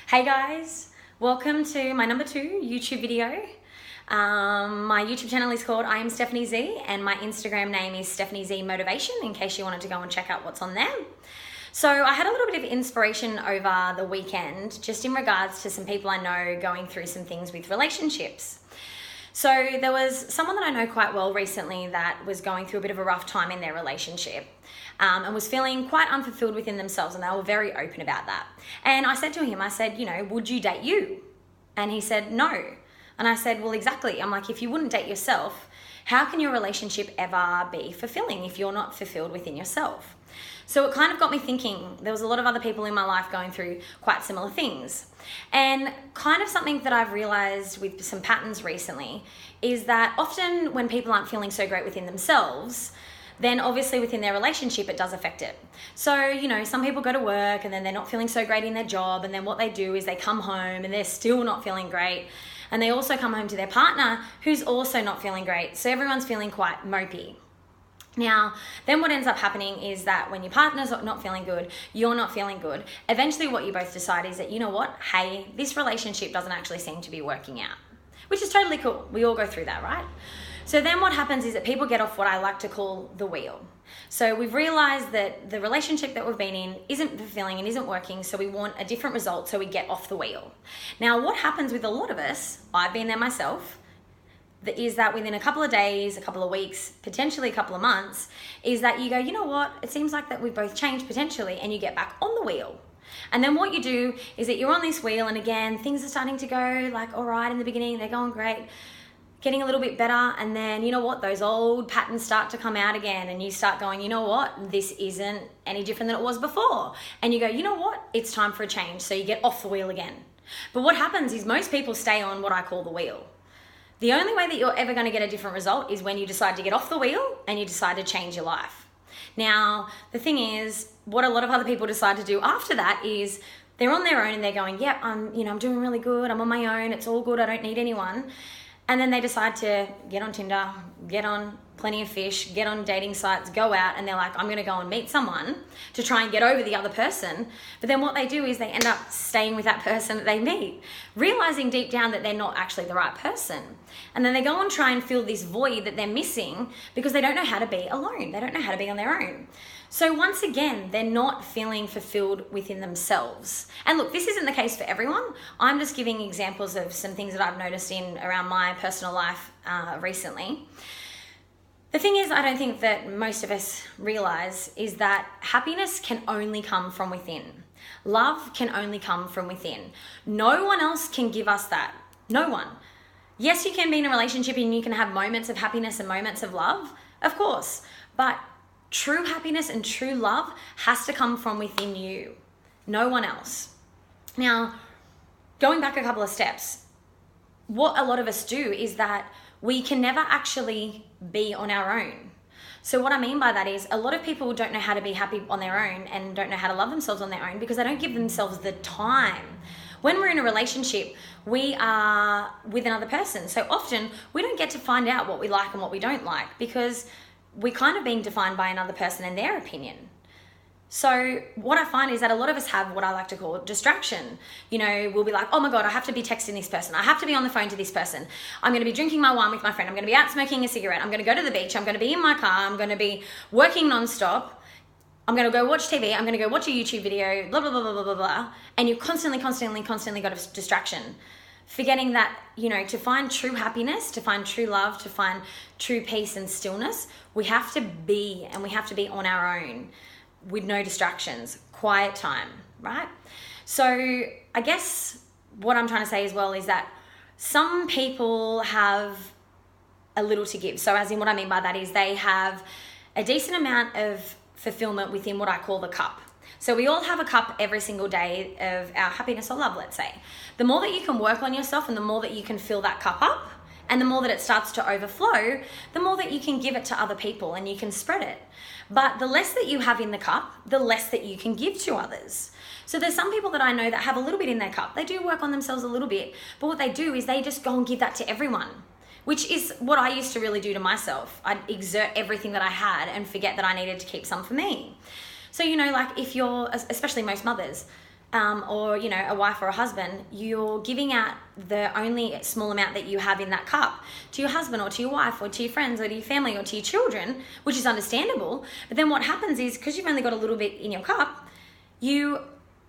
Hey guys, welcome to my number 2 YouTube video. My YouTube channel is called I Am Stephanie Z and my Instagram name is Stephanie Z Motivation in case you wanted to go and check out what's on there. So I had a little bit of inspiration over the weekend just in regards to some people I know going through some things with relationships. So there was someone that I know quite well recently that was going through a bit of a rough time in their relationship and was feeling quite unfulfilled within themselves, and they were very open about that. And I said to him, would you date you? And he said, no. And I said, well, exactly. I'm like, if you wouldn't date yourself, how can your relationship ever be fulfilling if you're not fulfilled within yourself? So it kind of got me thinking. There was a lot of other people in my life going through quite similar things. And kind of something that I've realized with some patterns recently is that often when people aren't feeling so great within themselves, then obviously within their relationship, it does affect it. So, some people go to work and then they're not feeling so great in their job. And then what they do is they come home and they're still not feeling great. And they also come home to their partner who's also not feeling great. So everyone's feeling quite mopey. Now, then what ends up happening is that when your partner's not feeling good, you're not feeling good. Eventually what you both decide is that, hey, this relationship doesn't actually seem to be working out, which is totally cool. We all go through that, right? So then what happens is that people get off what I like to call the wheel. So we've realized that the relationship that we've been in isn't fulfilling and isn't working, so we want a different result, so we get off the wheel. Now, what happens with a lot of us, I've been there myself, is that within a couple of days, a couple of weeks, potentially a couple of months, is that you go, you know what, it seems like that we've both changed potentially, and you get back on the wheel. And then what you do is that you're on this wheel, and again, things are starting to go like all right in the beginning, they're going great, getting a little bit better, and then you know what, those old patterns start to come out again, and you start going, you know what, this isn't any different than it was before. And you go, you know what, it's time for a change. So you get off the wheel again. But what happens is most people stay on what I call the wheel. The only way that you're ever going to get a different result is when you decide to get off the wheel and you decide to change your life. Now, the thing is, what a lot of other people decide to do after that is they're on their own and they're going, yeah, I'm doing really good. I'm on my own. It's all good. I don't need anyone. And then they decide to get on Tinder, get on Plenty of Fish, get on dating sites, go out, and they're like, I'm going to go and meet someone to try and get over the other person. But then what they do is they end up staying with that person that they meet, realizing deep down that they're not actually the right person. And then they go and try and fill this void that they're missing because they don't know how to be alone. They don't know how to be on their own. So once again, they're not feeling fulfilled within themselves. And look, this isn't the case for everyone. I'm just giving examples of some things that I've noticed around my personal life recently. The thing is, I don't think that most of us realize is that happiness can only come from within. Love can only come from within. No one else can give us that. No one. Yes, you can be in a relationship and you can have moments of happiness and moments of love, of course, but true happiness and true love has to come from within you, no one else. Now, going back a couple of steps, what a lot of us do is that we can never actually be on our own. So what I mean by that is a lot of people don't know how to be happy on their own and don't know how to love themselves on their own because they don't give themselves the time. When we're in a relationship, we are with another person. So often we don't get to find out what we like and what we don't like because we're kind of being defined by another person and their opinion. So what I find is that a lot of us have what I like to call distraction. We'll be like, oh my God, I have to be texting this person. I have to be on the phone to this person. I'm going to be drinking my wine with my friend. I'm going to be out smoking a cigarette. I'm going to go to the beach. I'm going to be in my car. I'm going to be working nonstop. I'm going to go watch TV. I'm going to go watch a YouTube video, blah, blah, blah, blah, blah, blah, blah. And you're constantly got a distraction. Forgetting that, to find true happiness, to find true love, to find true peace and stillness, we have to be on our own with no distractions, quiet time, right? So I guess what I'm trying to say as well is that some people have a little to give. So as in what I mean by that is they have a decent amount of fulfillment within what I call the cup. So we all have a cup every single day of our happiness or love, let's say. The more that you can work on yourself and the more that you can fill that cup up and the more that it starts to overflow, the more that you can give it to other people and you can spread it. But the less that you have in the cup, the less that you can give to others. So there's some people that I know that have a little bit in their cup. They do work on themselves a little bit, but what they do is they just go and give that to everyone, which is what I used to really do to myself. I'd exert everything that I had and forget that I needed to keep some for me. So, if you're, especially most mothers, or, you know, a wife or a husband, you're giving out the only small amount that you have in that cup to your husband or to your wife or to your friends or to your family or to your children, which is understandable. But then what happens is, because you've only got a little bit in your cup, you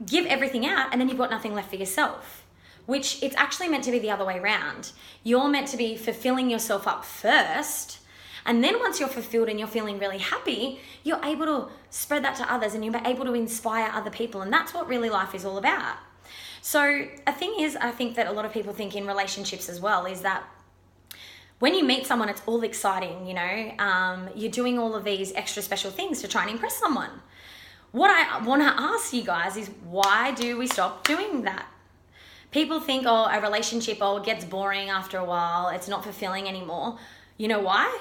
give everything out and then you've got nothing left for yourself, which it's actually meant to be the other way around. You're meant to be fulfilling yourself up first, and then once you're fulfilled and you're feeling really happy, you're able to spread that to others and you're able to inspire other people. And that's what really life is all about. So a thing is, I think that a lot of people think in relationships as well, is that when you meet someone, it's all exciting, you know, you're doing all of these extra special things to try and impress someone. What I want to ask you guys is, why do we stop doing that? People think, oh, a relationship, oh, it gets boring after a while, it's not fulfilling anymore. You know why?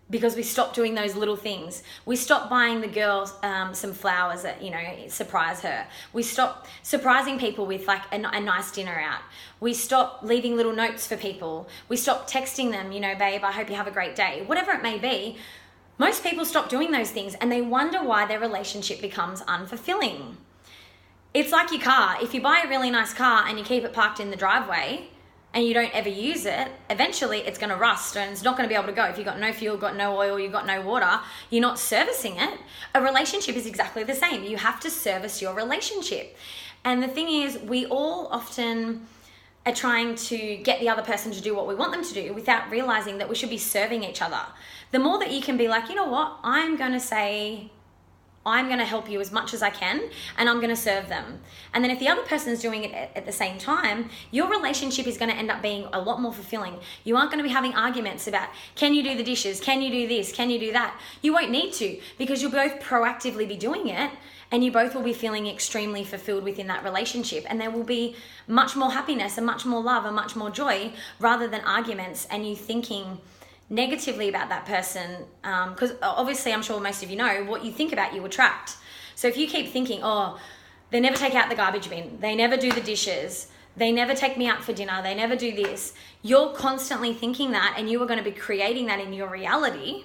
Because we stop doing those little things. We stop buying the girl some flowers that, you know, surprise her. We stop surprising people with like a nice dinner out. We stop leaving little notes for people. We stop texting them, you know, babe, I hope you have a great day. Whatever it may be, most people stop doing those things and they wonder why their relationship becomes unfulfilling. It's like your car. If you buy a really nice car and you keep it parked in the driveway, and you don't ever use it, eventually it's going to rust and it's not going to be able to go. If you've got no fuel, got no oil, you've got no water, you're not servicing it. A relationship is exactly the same. You have to service your relationship. And the thing is, we all often are trying to get the other person to do what we want them to do without realizing that we should be serving each other. The more that you can be like, you know what, I'm going to help you as much as I can and I'm going to serve them. And then if the other person's doing it at the same time, your relationship is going to end up being a lot more fulfilling. You aren't going to be having arguments about, can you do the dishes? Can you do this? Can you do that? You won't need to, because you'll both proactively be doing it and you both will be feeling extremely fulfilled within that relationship. And there will be much more happiness and much more love and much more joy, rather than arguments and you thinking negatively about that person, because obviously I'm sure most of you know, what you think about you attract. So if you keep thinking, oh, they never take out the garbage bin, they never do the dishes, they never take me out for dinner, they never do this, you're constantly thinking that and you are going to be creating that in your reality.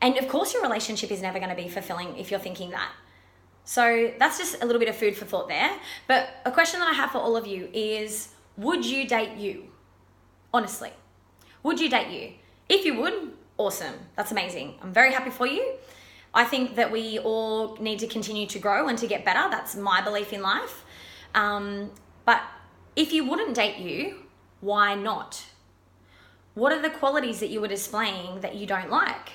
And of course your relationship is never going to be fulfilling if you're thinking that. So that's just a little bit of food for thought there. But a question that I have for all of you is, would you date you? Honestly, would you date you? If you would, awesome. That's amazing. I'm very happy for you. I think that we all need to continue to grow and to get better. That's my belief in life. But if you wouldn't date you, why not? What are the qualities that you are displaying that you don't like?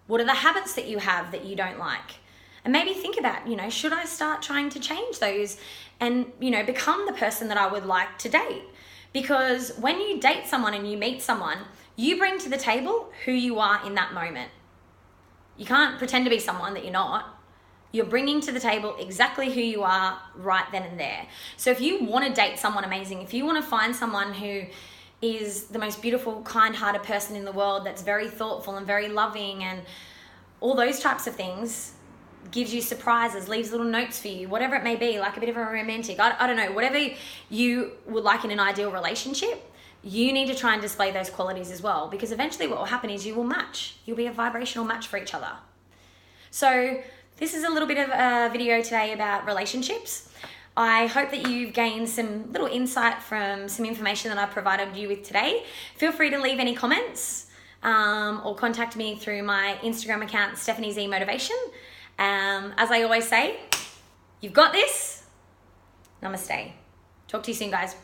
What are the habits that you have that you don't like? And maybe think about, you know, should I start trying to change those and, you know, become the person that I would like to date? Because when you date someone and you meet someone, you bring to the table who you are in that moment. You can't pretend to be someone that you're not. You're bringing to the table exactly who you are right then and there. So if you want to date someone amazing, if you want to find someone who is the most beautiful, kind-hearted person in the world, that's very thoughtful and very loving and all those types of things, gives you surprises, leaves little notes for you, whatever it may be, like a bit of a romantic, I don't know, whatever you would like in an ideal relationship, you need to try and display those qualities as well, because eventually what will happen is you will match. You'll be a vibrational match for each other. So this is a little bit of a video today about relationships. I hope that you've gained some little insight from some information that I've provided you with today. Feel free to leave any comments or contact me through my Instagram account, Stephanie Z Motivation. As I always say, you've got this. Namaste. Talk to you soon, guys.